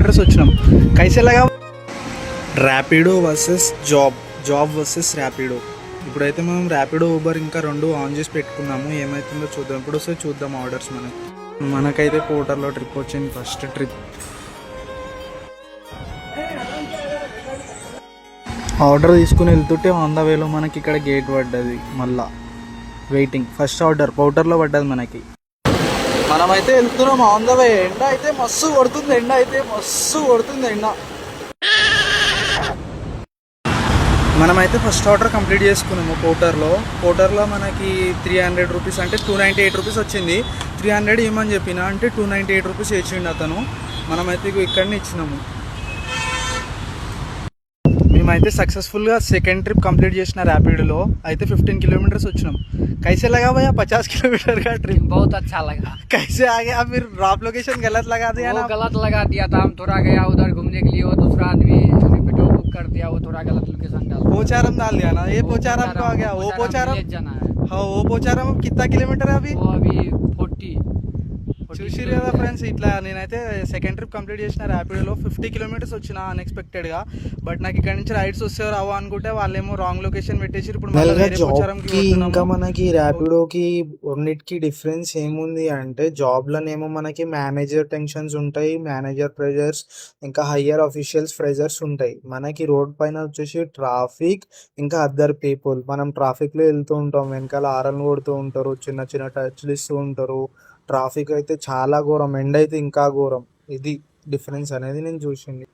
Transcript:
Kilometres వచ్చినాం. కైసేలాగా Rapido versus job versus Rapido. ఇప్పుడైతే మనం ర్యాపిడో ఊబర్ ఇంకా రెండు ఆన్ చేసి పెట్టుకున్నాము. ఏమవుతుందో చూద్దాం. ఇప్పుడు వస్తే చూద్దాం ఆర్డర్స్ మనకైతే పోర్టర్లో ట్రిప్ వచ్చింది. ఫస్ట్ ట్రిప్ ఆర్డర్ తీసుకుని వెళ్తుంటే ఆన్ ద వేలో మనకి ఇక్కడ గేట్ పడ్డది. మళ్ళా వెయిటింగ్. ఫస్ట్ ఆర్డర్ పౌటర్లో పడ్డది మనకి. మనమైతే వెళ్తున్నాం ఆన్ ద వే. ఎండ అయితే మస్తు కొడుతుంది. మనమైతే ఫస్ట్ ఆర్డర్ కంప్లీట్ చేసుకున్నాము పోర్టర్లో మనకి 300 రూపీస్ అంటే 298 రూపీస్ వచ్చింది. 300 ఇవ్వమని చెప్పిన అంటే 298 రూపీస్ ఇచ్చిండు అతను. మనమైతే ఇక్కడనే ఇచ్చినాము. మేమైతే సక్సెస్ఫుల్గా సెకండ్ ట్రిప్ కంప్లీట్ చేసిన ర్యాపిడోలో అయితే 15 किलोमीटर्स వచ్చినాం. कैसे लगा भैया 50 किलोमीटर का ट्रिप? बहुत अच्छा लगा. कैसे आ गया? फिर ड्रॉप लोकेशन गलत लगा दिया ना? गलत लगा दिया था. हम थोड़ा गया उधर घूमने के लिए, वो दूसरा आदमी रेपिडो बुक कर दिया, वो थोड़ा गलत लोकेशन डाल पोचारम डाल दिया ना. ये पोचारम को आ गया. वो पोचारम जाना है. हाँ वो पोचारम कितना किलोमीटर है अभी? वो अभी 40 చూసిరు కదా ఫ్రెండ్స్. ఇట్లా నేనైతే సెకండ్ ట్రిప్ కంప్లీట్ చేసిన ర్యాపిడోలో 50 kilometers వచ్చిన అన్ఎక్స్పెక్టెడ్గా. బట్ నాకు ఇక్కడ నుంచి రైడ్స్ వస్తే రావో అనుకుంటే వాళ్ళేమో రాంగ్ లొకేషన్ పెట్టేసి ఇప్పుడు ఇంకా మనకి ర్యాపిడోకి రెండింటికి డిఫరెన్స్ ఏముంది అంటే, జాబ్లోనేమో మనకి మేనేజర్ టెన్షన్స్ ఉంటాయి, మేనేజర్ ప్రెజర్స్, ఇంకా హయ్యర్ అఫీషియల్స్ ప్రెజర్స్ ఉంటాయి. మనకి రోడ్ పైన వచ్చేసి ట్రాఫిక్, ఇంకా అదర్ పీపుల్. మనం ట్రాఫిక్లో వెళ్తూ ఉంటాం, వెనకాల ఆరన్ కొడుతూ ఉంటారు, చిన్న చిన్న టచ్లు ఇస్తూ ఉంటారు. ట్రాఫిక్ అయితే చాలా ఘోరం, ఎండ అయితే ఇంకా ఘోరం. ఇది డిఫరెన్స్ అనేది నేను చూసింది.